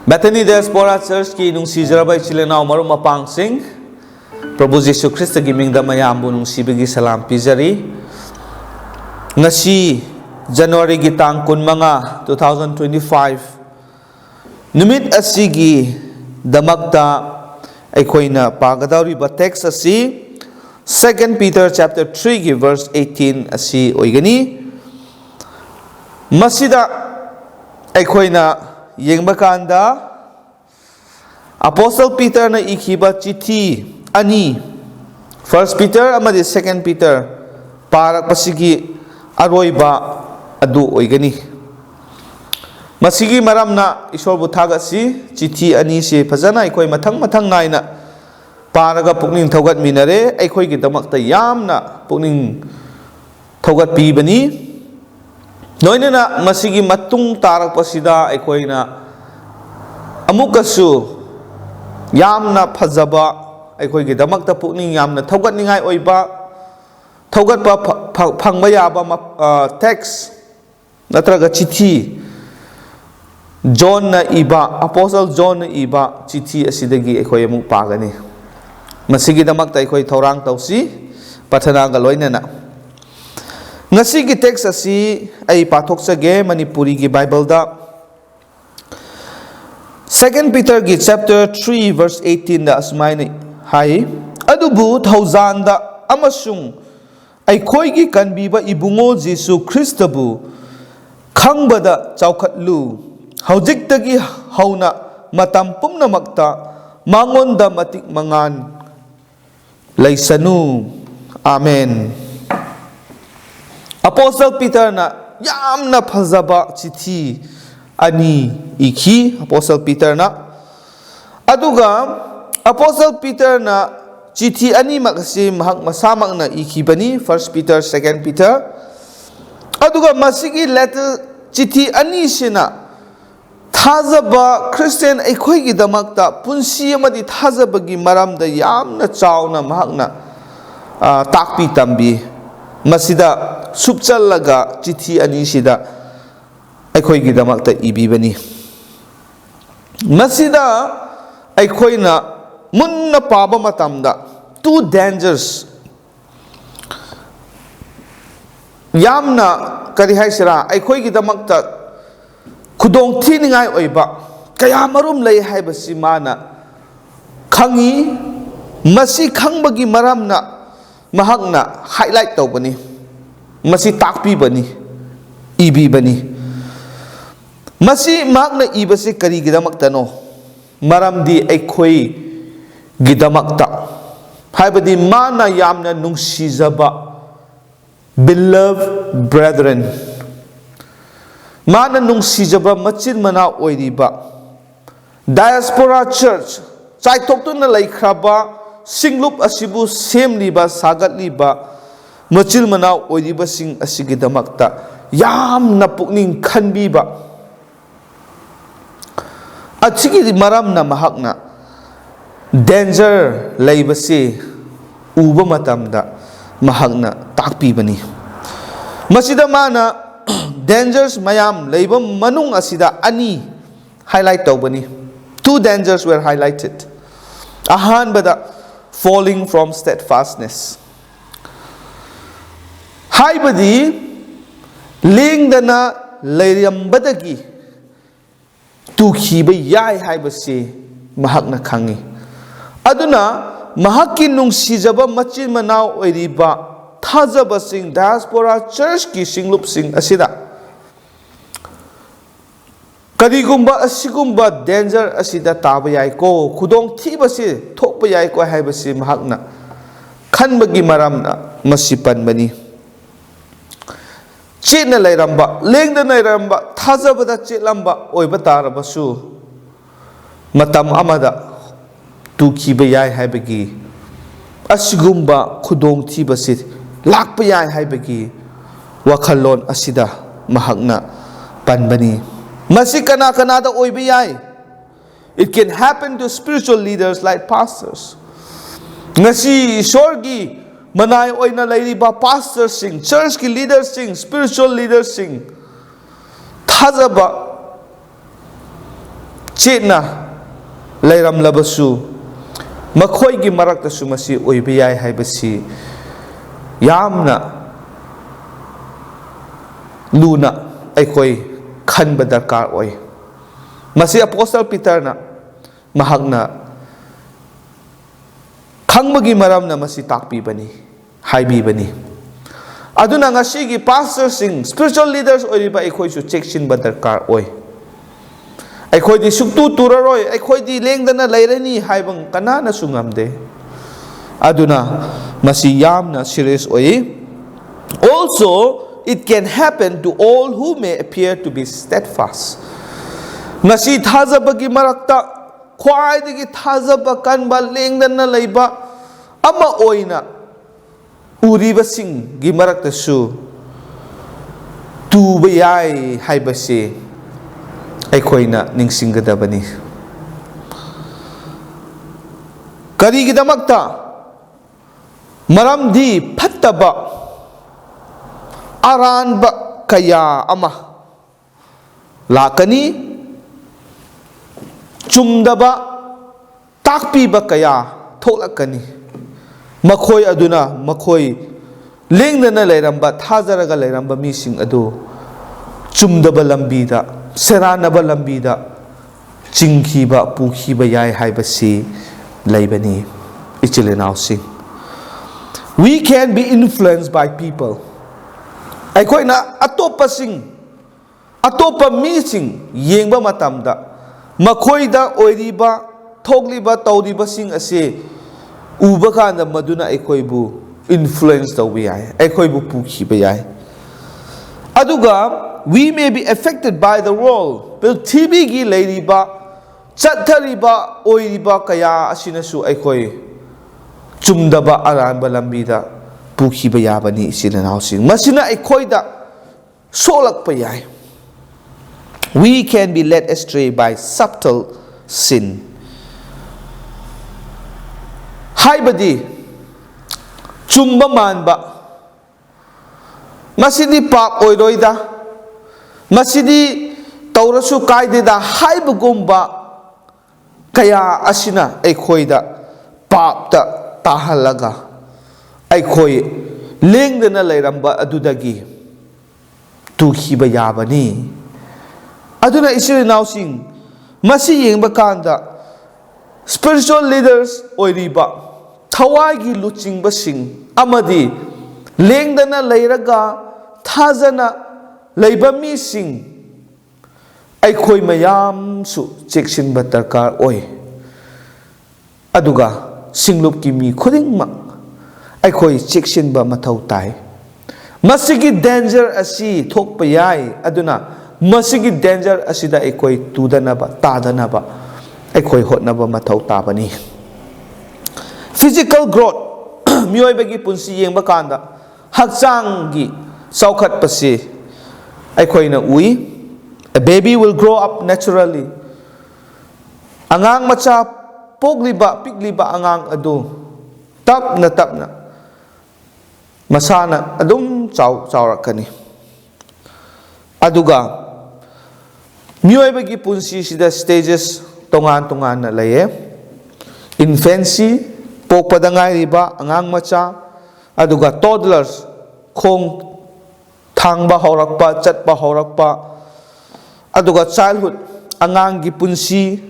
Bethany Diaspora Church ki nung si Jarabay Chilena marum mapang sing Prabhu Jesu Christ gi mingda mayambu nung sibigi salam pizari ngasi January gi tang kun mga 2025 numit asigi damakta aikoina pagadawri ba text asi 2 Peter chapter 3 gi verse 18 asi oigani masida aikoina yengba kanda Apostle Peter na ikiba chithi ani 1 Peter amadi 2 Peter parak pasigi aroiba adu oigani masigi maramna isor bu thagasi chithi ani se phajana ikoi mathang naina paraga pukning thogat minare aikoi gi damakta yamna pukning thogat pibani noinena masigi matung tarak pasida aikoina amukasu yamna phajaba aikoigi damakta pukning yamna thogat ningai oiba thogat pa phangba yaba text natraga chithi John na iba Apostle John na iba chithi asidagi aikoi amuk pagani masigi damakta aikoi thorang tausi pathana ga loinena ngasi gi text asi ai pathok sage Manipuri gi Bible da 2 Peter gi chapter 3 verse 18 da asmaini hai adubu Thoujalda amasung aikoi gi kanbiba ibungo Jesu Christtabu khangbada chaokhatlu haujiktagi hauna matam pumnamakta mangonda matik mangan laisanu amen. Apostle Peter na yamna phajaba chithi ani iki Apostle Peter na aduga Apostle Peter na chithi ani makasi mahak masamak na ikibani 1 Peter 2 Peter aduga masigi letter chithi ani sina thajaba Christian aikoi gi damakta punsi amadi thajabagi maramda yamna chauna mahakna takpi tambi masida subchalaga chithi ani sida aikoi gi damakta ibibani masida aikoina munna paba matamda two dangers yamna kari haisira aikoi gi damakta khudong thiningai oiba kaya marum lei haibasi mana khangi masi khangbagi maramna mahakna highlight tawbani masi takpi bani ibi bani masi mahakna ibasi kari gidamakta no maramdi aikoi gidamakta haibadi mana yamna nungsijaba beloved brethren mana nungsijaba machin mana oiriba Diaspora Church chaitokuna laikhraba singlup asibu semliba sagatliba machil manau oiriba sing asigi damakta yamna pukning khanbiba achigi maramna mahakna danger leibasi uba matamda mahakna takpibani masida mana dangers mayam leiba manung asida ani highlight tawbani two dangers were highlighted ahanbada falling from steadfastness haibadi lengdana leirambadagi tukhiba yai haibasi mahakna khangi aduna mahakki nungsijaba machin manau oiriba thajaba sing Diaspora Church ki singlup sing asida karigumba asigumba danger asida taba yai ko khudong thibasi thokpa yai ko haibasi mahakna khanbagi maramna masipan bani chena lairamba lengda lairamba thajabada chetlamba oiba tarabasu matam amada tukhiba yai haibagi asigumba khudong thibasi lakpa yai haibagi wakhalon asida mahakna panbani masi kana da oiba yai it can happen to spiritual leaders like pastors ngasi sorgi manai oina lairiba pastors sing church ki leaders sing spiritual leaders sing thajaba ꯆꯦꯠꯅ ꯂꯩꯔꯝꯂꯕꯁꯨ ꯃꯈꯣꯏꯒꯤ ꯃꯔꯛꯇꯁꯨ ꯃꯁꯤ ꯑꯣꯏꯕ ꯌꯥꯏ ꯍꯥꯏꯕꯁꯤ ꯌꯥꯝꯅ ꯂꯨꯅ ꯑꯩꯈꯣꯏ ꯈꯟꯕ ꯗꯔꯀꯥꯔ ꯑꯣꯏ ꯃꯁꯤ ꯑꯄꯣꯁꯇꯜ ꯄꯤꯇꯔꯅ ꯃꯍꯥꯛꯅ ꯈꯪꯕꯒꯤ ꯃꯔꯝꯅ ꯃꯁꯤ ꯇꯥꯛꯄꯤꯕꯅꯤ ꯍꯥꯏꯕꯤꯕꯅꯤ ꯑꯗꯨꯅ ꯉꯁꯤꯒꯤ ꯄꯥꯁꯇꯔꯁꯤꯡ ꯁ꯭ꯄꯤꯔꯤꯆꯨꯋꯦꯜ ꯂꯤꯗꯔꯁ ꯑꯣꯏꯔꯤꯕ ꯑꯩꯈꯣꯏꯁꯨ ꯆꯦꯛꯁꯤꯟꯕ ꯗꯔꯀꯥꯔ ꯑꯣꯏ ꯑꯩꯈꯣꯏꯗꯤ ꯁꯨꯛꯇꯨ ꯇꯨꯔꯔꯣꯏ ꯑꯩꯈꯣꯏꯗꯤ ꯂꯦꯡꯗꯅ ꯂꯩꯔꯅꯤ ꯍꯥꯏꯕ ꯀꯅꯥꯅꯁꯨ ꯉꯝꯗꯦ ꯑꯗꯨꯅ ꯃꯁꯤ ꯌꯥꯝꯅ ꯁꯤꯔꯤꯌꯁ ꯑꯣꯏ also it can happen to all who may appear to be steadfast ngasi thajabagi marakta khwaidagi thajaba kanba lengdana leiba ama oina uribasing gi marakta su tuba yai haibase aikhoina ningsinggadabani karigidamakta maramdi phattaba aranba kaya ama lakani chumdaba takpiba kaya tholakani makhoi aduna makhoi lengdana leiramba thajaraga leiramba mising adu chumdaba lambida seranaba lambida chingkhiba pukhiba yai haibasi leibani ichilenau sing we can be influenced by people ꯑꯩꯈꯣꯏꯅ ꯑꯇꯣꯞꯄꯁꯤꯡ ꯑꯇꯣꯞꯄ ꯃꯤꯁꯤꯡ ꯌꯦꯡꯕ ꯃꯇꯝꯗ ꯃꯈꯣꯏꯗ ꯑꯣꯏꯔꯤꯕ ꯊꯣꯛꯂꯤꯕ ꯇꯧꯔꯤꯕꯁꯤꯡ ꯑꯁꯤ ꯎꯕ ꯀꯥꯟꯗ ꯃꯗꯨꯅ ꯑꯩꯈꯣꯏꯕꯨ ꯏꯟꯐ꯭ꯂꯨꯌꯦꯟꯁ ꯇꯧꯕ ꯌꯥꯏ ꯑꯩꯈꯣꯏꯕꯨ ꯄꯨꯈꯤꯕ ꯌꯥꯏ ꯑꯗꯨꯒ we may be affected by the world ꯄ꯭ꯔꯤꯊꯤꯕꯤꯒꯤ ꯂꯩꯔꯤꯕ ꯆꯠꯊꯔꯤꯕ ꯑꯣꯏꯔꯤꯕ ꯀꯌꯥ ꯑꯁꯤꯅꯁꯨ ꯑꯩꯈꯣꯏ ꯆꯨꯝꯗꯕ ꯑꯔꯥꯟꯕ ꯂꯝꯕꯤꯗ ꯄꯨꯈꯤꯕ ꯌꯥꯕꯅꯤ ꯏꯆꯤꯜ-ꯏꯅꯥꯎꯁꯤꯡ ꯃꯁꯤꯅ ꯑꯩꯈꯣꯏꯗ ꯁꯣꯛꯂꯛꯄ ꯌꯥꯏ we can be led astray by subtle sin haibadi chumba manba masidi pap oiroida masidi taurasu kaideda haibagumba kaya asina aikhoida papta tahalaga aikoi lengdana leiramba adudagi tukhiba yabani aduna isil-inausing masi yengba kanda spiritual leaders oiriba thawai luchingba sing amadi lengdana leiraga thajana leiba mi sing aikoi mayam su cheksinba darkar oi aduga singlup ki mi khudingma aikoi cheksinba mathau tai masigi danger asi thokpa yai aduna masigi danger asida aikoi tudanaba tadanaba aikoi hotnaba mathau tabani physical growth mioibagi punsi yengba kanda hakchanggi chaokhatpasi aikoina ui a baby will grow up naturally angang macha pogliba pikliba angang adu tapna masana adum chaurakani aduga mioibagi punsi sida stages tongan na laye infancy pokpada ngairiba angang macha aduga toddlers khong thangba horakpa chatpa horakpa aduga childhood angang gi punsi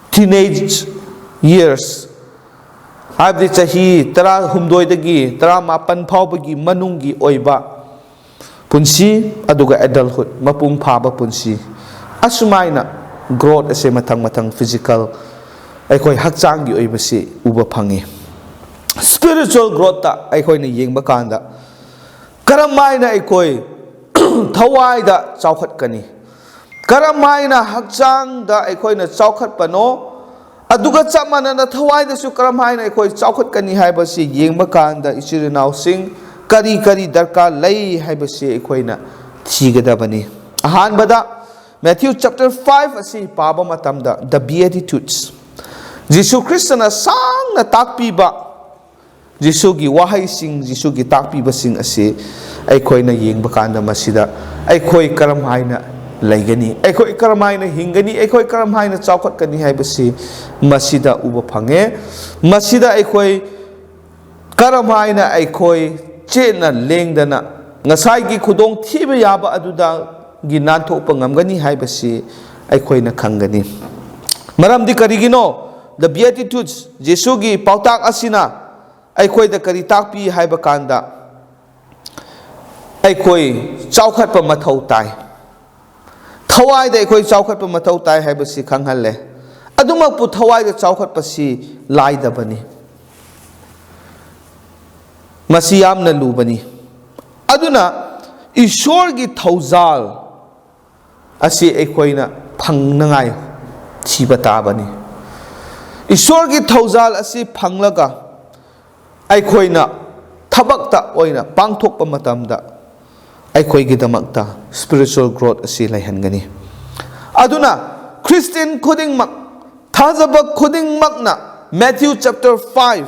teenage years habdi chahi tara humdoidagi tara mapan phawbagi manunggi oiba punsi aduga adulthood mapung phaba punsi asumaina growth ase mathang physical aikoi hakchanggi oibasi uba phangi spiritual growth ta aikoi na yengba kanda karamaina aikoi thawaida chaukhatkani karamaina hakchang da aikoi na chaukhatpano aduga chamanana thawaida su karamaina aikoi chaukhatkani haibasi yengba kanda ichirinau sing kari darkar lei haibasi aikoi na thigadabani ahanbada Matthew chapter 5 asi paba matamda the beatitudes Jisu Kristna sang na takpiba Jisu gi wahai sing Jisu gi takpiba sing asi aikoi na yengba kanda masida aikoi karam haina laigani akhoi karamai na hingani akhoi karamai na chaukhat kani haibasi masida uba phange masida akhoi karamai na akhoi chena lengdana ngasai gi khudong thiba yaba aduda gi nanthokpa ngamgani haibasi akhoi na khangani maramdi karigino the beatitudes Jesu gi pautak asina akhoi da kari takpi haiba kanda akhoi chaukhatpa mathau tai thawai da akhoi chaukhatpa mathau tai haibasi khanghalle adumak pu thawai da chaukhatpa si laidabani masi yamna lubani aduna ishor gi thaujal asi akhoi phangnangai thiba tabani ishor gi thaujal asi phanglaga akhoi na thabakta oina pangthokpa matamda akhoi gi damakta spiritual growth asi laihangani aduna Christian khudingmak thajaba khudingmakna Matthew chapter 5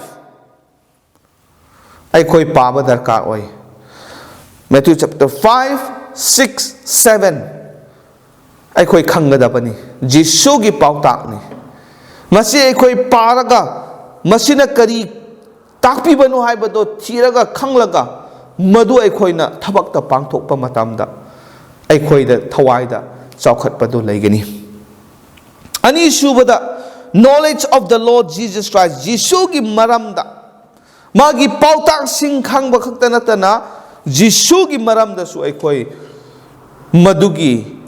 akhoi paba darkar oi Matthew chapter 5 6 7 akhoi khanggadabani Jesu gi pautak ni masi akhoi paraga masina kari takpi banu haibado thiraga khanglaga madu akhoi na thabakta pangthokpa matamda akhoi da thawai da chaukhatpadu laigani ani subada knowledge of the Lord Jesus Christ Jesu gi maramda magi pautak sing khangba khakta natana Jesu gi maramda su akhoi madugi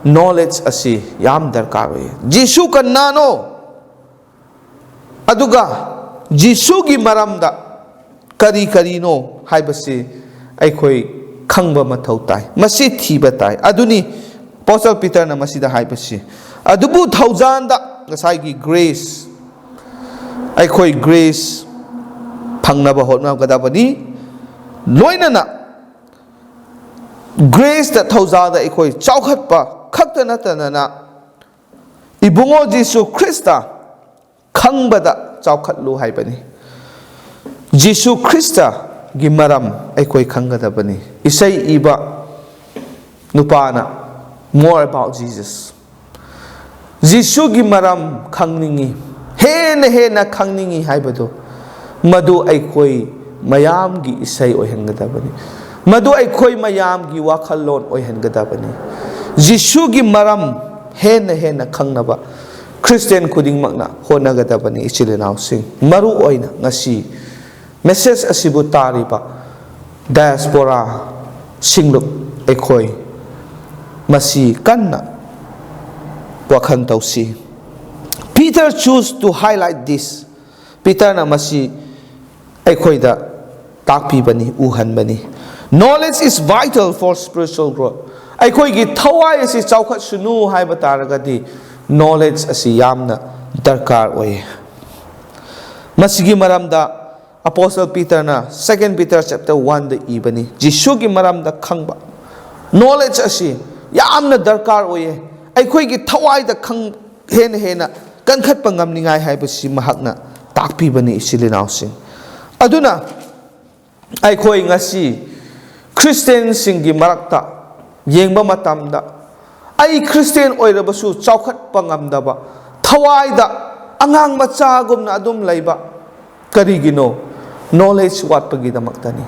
knowledge asi yam darkar oi Jesu kannano aduga Jesu gi maramda kari karino haibasi akhoi khangba mathau tai masi thiba tai aduni Apostle Peter na masida haibasi adubu Thoujalda ngasai gi grace akhoi grace phangnaba hotna gadabani loinana grace da Thoujalda akhoi chaukhatpa khakta natana ibungo Jesu Christa khangbada chaukhatlu haibani Jesu Christa gi maram akhoi khanggadabani isai iba nupana more about Jesus Jesu gi maram khangningi hena khangningi haibado madu akhoi mayam gi isai oihangadabani madu akhoi mayam gi wakhallon oihangadabani Jesu gi maram hena khangnaba Christian khudingmakna honagadabani ichilenau sing maru oina ngasi message asibu tariba diaspora singluk akhoi masi kanna wakhan tausi Peter choose to highlight this Peter na masi akhoi da takpi bani uhan bani knowledge is vital for spiritual growth akhoi gi thawai asi chaukhat sunu haiba taragadi knowledge asi yamna darkar oi masigi maramda Apostle Peter na 2 Peter chapter 1 da ibani Jesu gi maramda khangba knowledge asi yamna darkar oi akhoi gi thawai da khang hena kankhat pangam ningai haibasi mahakna takpi bani isilinau sing aduna akhoi ngasi Christian singi marakta yengba matamda ai Christian oirabasu chaukhat pangamdaba thawaida angang machagumna adum laiba karigino knowledge watpagi damaktani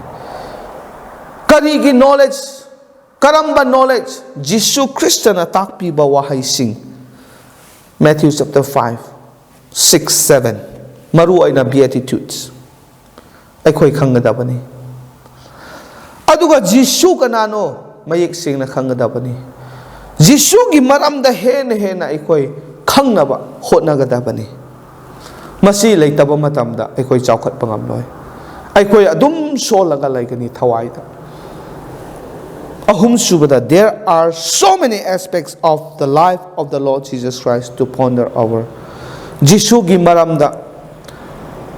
karigi knowledge karamba knowledge Jesu Christana takpi ba wahai sing Matthew chapter 5 6 7 maru aina beatitudes akhoi khanggadabani aduga Jesu kanano mayek singna khanggadabani Jesu gi maramda hena akhoi khangnaba hotnagadabani masi leitaba matamda akhoi chaukhat pangamloi akhoi adum solaga laigani thawaida ahum subada there are so many aspects of the life of the Lord Jesus Christ to ponder over Jesu gi maramda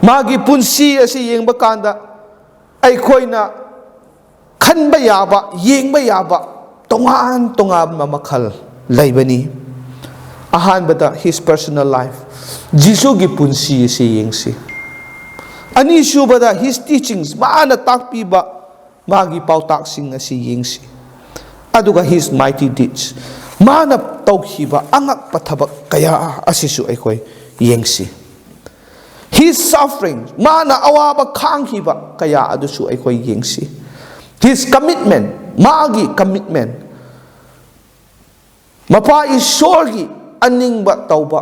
magi punsi asi yengba kanda akhoi na khanba yaba yengba yaba tongan makhal laibani ahanbada his personal life Jesu gi punsi si yengsi ani subada his teachings maana takpi ba magi pautak sing asi yengsi aduga his mighty deeds Mana tauhiba angak pathabak kaya asisu aikoi yengsi. His suffering, mana awaba khanghiba kaya adusu aikoi yengsi. His commitment, magi commitment. Mapa isorgi aningba tauba.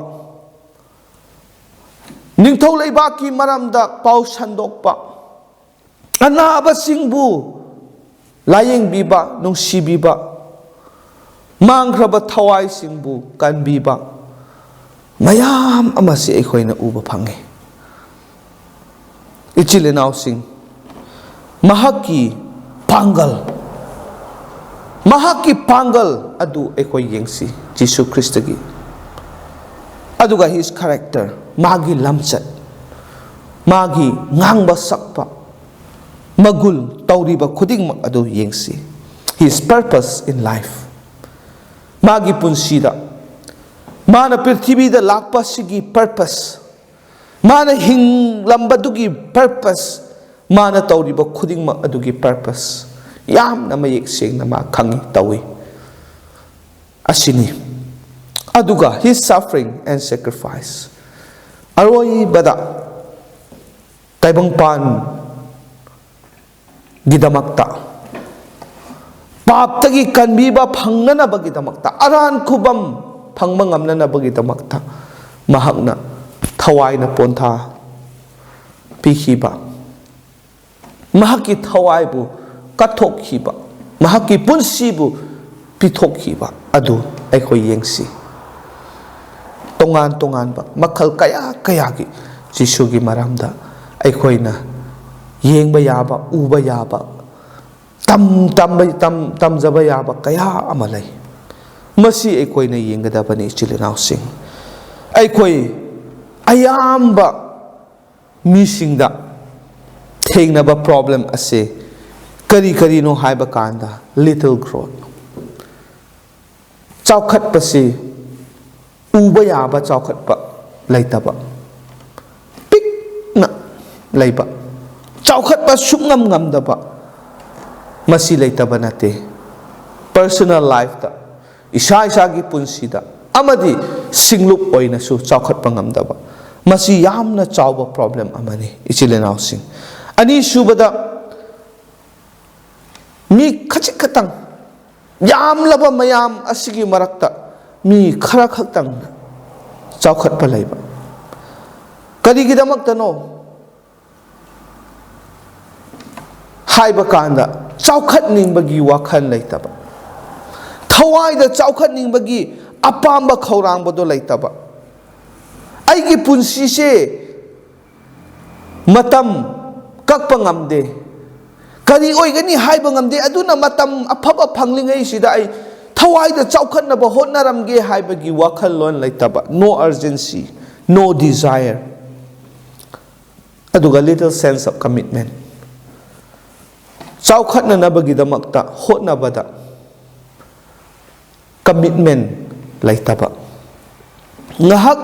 Ningthau leibaki maramda pau sandokpa. Anaba singbu layeng biba nungsibiba. Mangkraba thawai singbu kanbiba. Mayam amasi aikhoina uba phangi. Ichilinaw sing mahaki pangal. Mahaki pangal adu aikoi yengsi Jisu Kristagi. Aduga his character, magi lamchat, magi ngangba sakpa, magul tauriba khuding adu yengsi. His purpose in life. Magi punsida. Mana prithibida lakpa sigi purpose. Mana hing lambadugi purpose. Mana tauriba khuding adugi purpose. Yam na mayek sing na ma khangi tawi. Asini. Aduga his suffering and sacrifice. Aroi bada taibang pan gidamakta. Paptagi kanbiba pangnana bagidamakta. Aran kubam pangmangamnana bagidamakta. Mahakna thawai na ponta pihiba. Mahaki thawai bu kathokhiba. Mahaki punsibu pitokhiba. Adu aikoi yengsi. Tongan ba makhal kaya gi Jisugi maramda aikoi na yengba yaba uba yaba tamjaba yaba kaya amalai. Masi aikoi na yengadabani chilinaw sing. Aikoi ayamba misingda thengnaba problem ase kari no haiba kanda little growth. Chaokhatpa si uba yaba chaokhatpa laitaba. Pik na laiba. Chaokhatpa sungam ngamdaba. Masi laitaba nate. Personal life ta. Isa-isagi punsida. Amadi singlup oy na su chaokhatpa ngamdaba. Masi yamna chawba problem amani. Ichilinaw sing. Ani subada mi khachik khatang yam laba mayam asigi marakta mi khara khaktang chaokhatpa laiba. Karigidamakta no haiba kanda chaokhatningbagi wakhal laitaba. Thawaida chaokhatningbagi apamba khawrangbado laitaba. Aigi punsi se matam kakpa ngamde. Kari oigani haiba ngamde aduna matam afaba phanglingai sida ai thawaida chaokhatnaba hotnaramge haibagi wakhal lon laitaba. No urgency, no desire. Aduga little sense of commitment. Chaokhatnanabagidamakta hotnabada commitment laitaba. Ngahak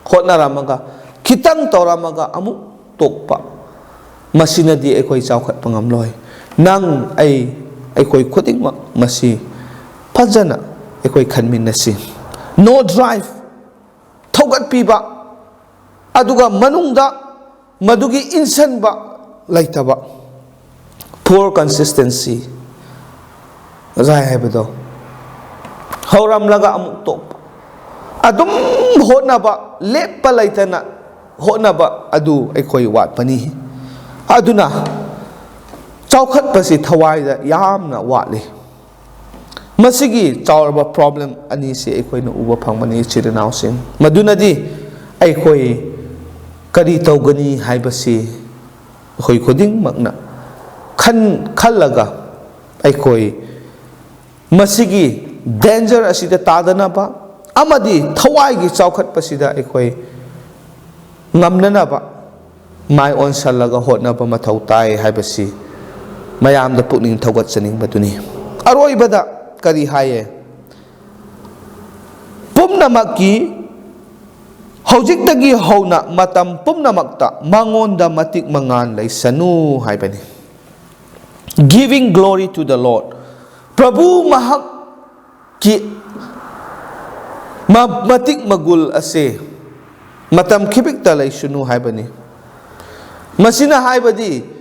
hotnaramaga kitang tawramaga amuk tokpa. Masinadi aikoi chaokhatpa ngamloi. Nang aikoi khudingmak masi fajana aikoi khanminnasi. No drive thogat piba aduga manungda madugi insanba laitaba. Poor consistency. Zai haibado hauramlaga amuk tokpa. Adum hotnaba lepa laitana hotnaba adu aikoi watpani. Aduna chaokhatpa si thawaida yamna watli. Masigi chawraba problem ani si aikoi na uba phangmani chirinaw sing. Madunadi aikoi kari tawgani haibasi aikoi khuding makna khallaga aikoi masigi danger asida tadanaba amadi thawaigi chaokhatpa sida aikoi ngamnanaba mai onsallaga hotnaba mathau tai haibasi mayamda pukning thogat chaning baduni. Aroibada kari haye pumnamaki haujiktagi hauna matam pumnamakta mangonda matik mangan laisanu haibani. Giving glory to the Lord. Prabhu mahak ki matik magul ase matam khibik ta lai sunu haibani masina haibadi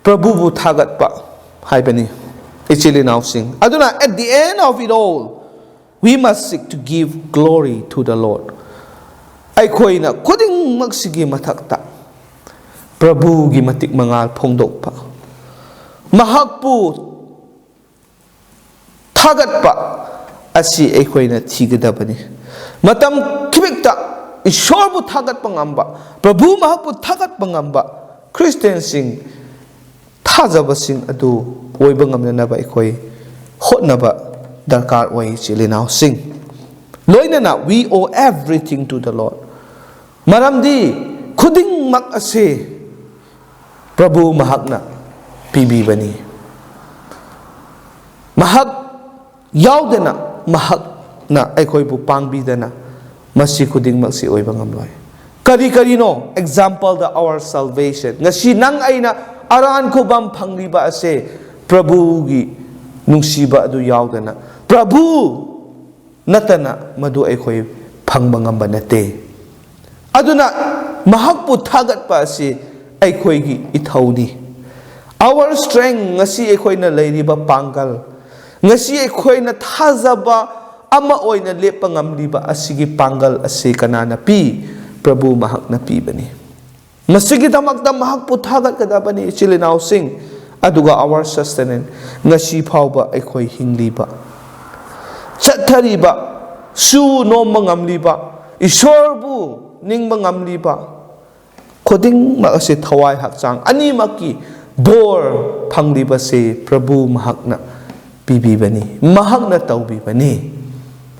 Prabhu bu thagat pa haibani ichili now sing aduna at the end of it all we must seek to give glory to the Lord ai na kuding magsigi matakta Prabhu gi matik mangal phongdok pa mahakpu thagat pa asi na thigadabani matam khibikta ishor bu thagat pangamba Prabhu mahakpu thagat pangamba Christian sing thajaba sing adu oiba ngamnaba hotnaba darkar oi chilinao sing loinana we owe everything to the Lord maramdi khuding mak ase Prabhu mahakna pibibani mahak yaudana mahak na bu pangbidana masi khuding mak si oiba ngamloi kari no example the our salvation ngasi nang aina aran ko bam phangliba ase Prabhu gi nungsiba adu yaudana Prabhu natana madu phangba ngamba nate aduna mahakpu thagat pa ase gi ithauni our strength ngasi na leiriba panggal ngasi na thazaba ama oina lepa ngamliba asigi panggal ase kanana pi Prabhu mahak na pi bani masigi damakta mahakpu thagat kadabani chilinao sing aduga our sustenance ngasi phawba hingliba chathariba su no mangamliba ishorbu ning mangamliba khoding ma ase thawai hakchang ani maki bor phangliba se Prabhu mahakna pibibani mahakna tawbibani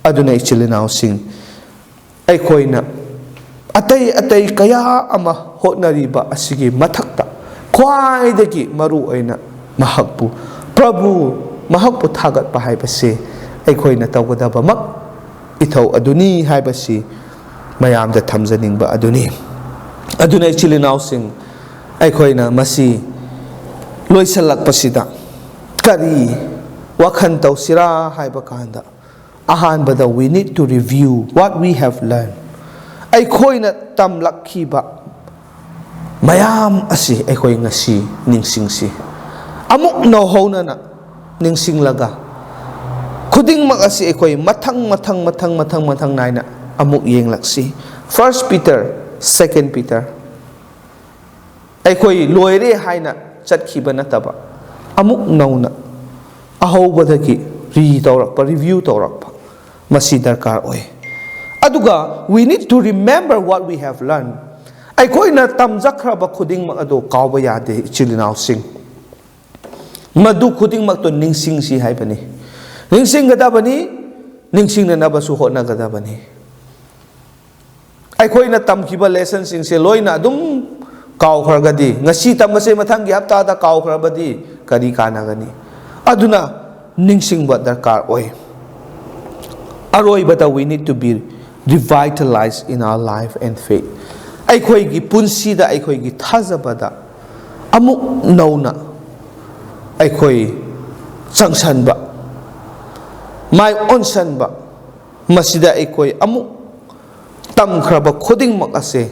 aduna ichilinao sing na atay kaya ama hotnariba asigi mathakta khwaidagi maru aina mahakpu Prabhu mahakpu thagat pa haibase na tawgadaba mak ithau aduni haibasi mayamda thamjaningba aduni aduna ichilinao sing na masi loisalak pasida kari wakhan tawsira haiba kanda ahan bada we need to review what we have learned na tamlakhiba mayam asi ngasi ningsingsi amuk no hona na ningsinglaga khuding mak asi mathang naina amuk yenglaksi 1 Peter 2 Peter loire haina chatkhiba nataba amuk nauna ahobadagi review tawrakpa masi darkar oi aduga we need to remember what we have learned na tamjakraba khuding mak ado kawba yade chilinao sing madu khuding mak to ningsing si haibani ningsing gadabani ningsing na nabasu hotna gadabani na tamkiba lesson sing se loina adum kaw khargadi ngasi tamase mathangi hapta da kaw kharabadi kari kanagani aduna ningsing ba darkar oi aroi bata we need to be revitalized in our life and faith gi punsi da gi thazabada amuk nauna changsanba mai onsanba masida amuk tamkhraba khuding mak ase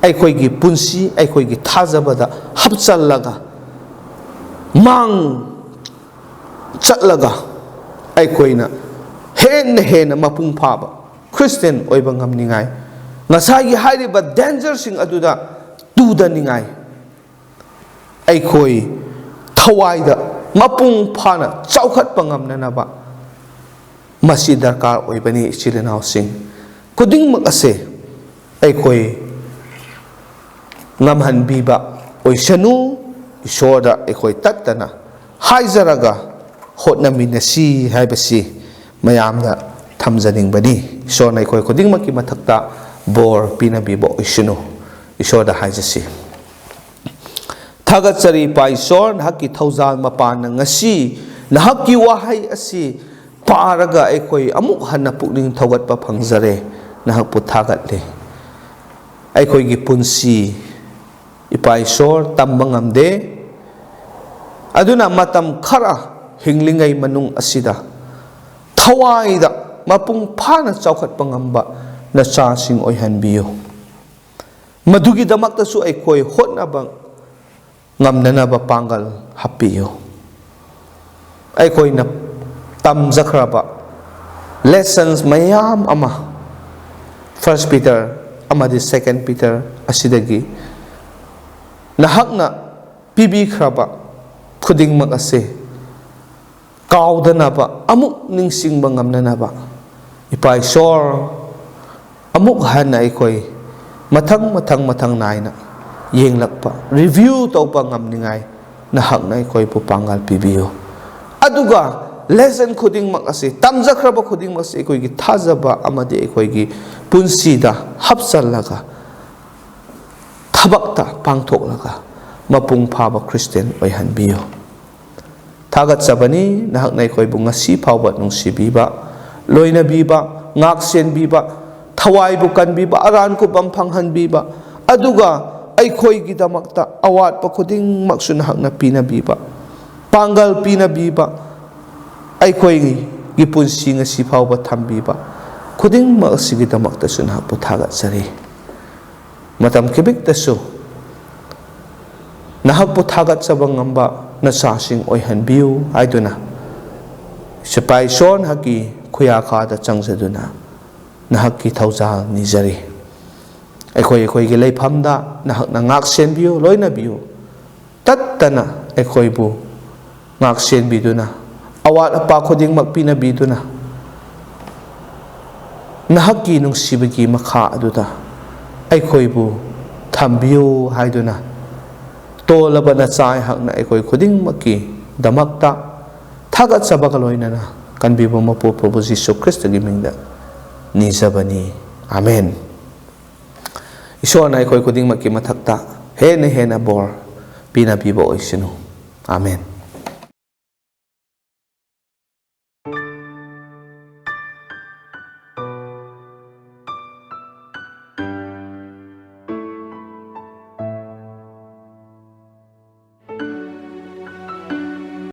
gi punsi gi thazabada hapchallaga mang chatlaga na hen mapung phaba Christian oiba ngamningai ngasai hairiba danger sing aduda tudaningai thawaida mapung phana chaokhatpa ngamnanaba masi darkar oibani chilinao sing kuding mak ase ngamhanbiba oisanu isorda tattana haizaraga hotnaminasi haibasi mayamda thamjaningbani isorna kuding makki mathakta bor pinabibo oisanu isorda haijasi thagatsari paisor nahaki thaujal mapan ngasi nahaki wahai asi paraga amuk hanna pukning thogatpa phangjare nahakpu thagatle gi punsi ipaisor tambangamde aduna matam khara hinglingai manung asida ꯊꯋꯥꯏꯗ ꯃꯄꯨꯡ ꯐꯥꯅ ꯆꯥꯎꯈꯠꯄ ꯉꯝꯕ ꯅꯆꯥꯁꯤꯡ ꯑꯣꯏꯍꯟꯕꯤꯌꯨ ꯃꯗꯨꯒꯤꯗꯃꯛꯇꯁꯨ ꯑꯩꯈꯣꯏ ꯍꯣꯠꯅꯕ ꯉꯝꯅꯅꯕ ꯄꯥꯡꯒꯜ ꯍꯥꯞꯄꯤꯌꯨ ꯑꯩꯈꯣꯏꯅ ꯇꯝꯖꯈ꯭ꯔꯕ ꯂꯦꯁꯟꯁ ꯃꯌꯥꯝ ꯑꯃ 1 Peter amadi 2 Peter asidagi nahakna pibikhraba khudingmak ase kaudana amuk ningsingba ngamnanaba ipaisor amuk hana ikoi mathang naina yenglakpa review tawpa ngamningai nahakna ikoi pu pangal pibiyo aduga lesson khudingmak ase tamjakhraba khudingmak ase ikoi gi thajaba amadi ikoi gi punsida hapsallaga thabakta pangthoklaga mapung phaba Christian oihanbiyo thagat sabani nahakna ikoi bu ngasi phawba nungsibiba loinabiba ngaksenbiba thawai bu kanbiba aran ku bamphanghanbiba aduga aikoi gi damakta awat pa khuding maksu nahakna pinabiba pangal pinabiba aikoi gi punsi ngasi phawba thambiba khuding ma asigi damakta sunha puthagat sari matam kibik tasu nahak puthagat sabang ngamba na sasing oihanbiu aiduna sipai son haki khuya kha da changsaduna nahak ki thaujal nijari aikoi gi leifamda nahak na ngak senbiu loina biu tattana aikoi bu ngak senbiduna awat apa khuding makpina biduna nahaki nungsibagi makha aduda aikoi bu thambiu haiduna tolaba na chai hakna aikoi khuding makki damakta thagat sabaka loinana kanbibo mapu Prabhu Jisu Christ gi mingda nijabani amen isona aikoi khuding makki mathakta hena bor pina bibo oisinu amen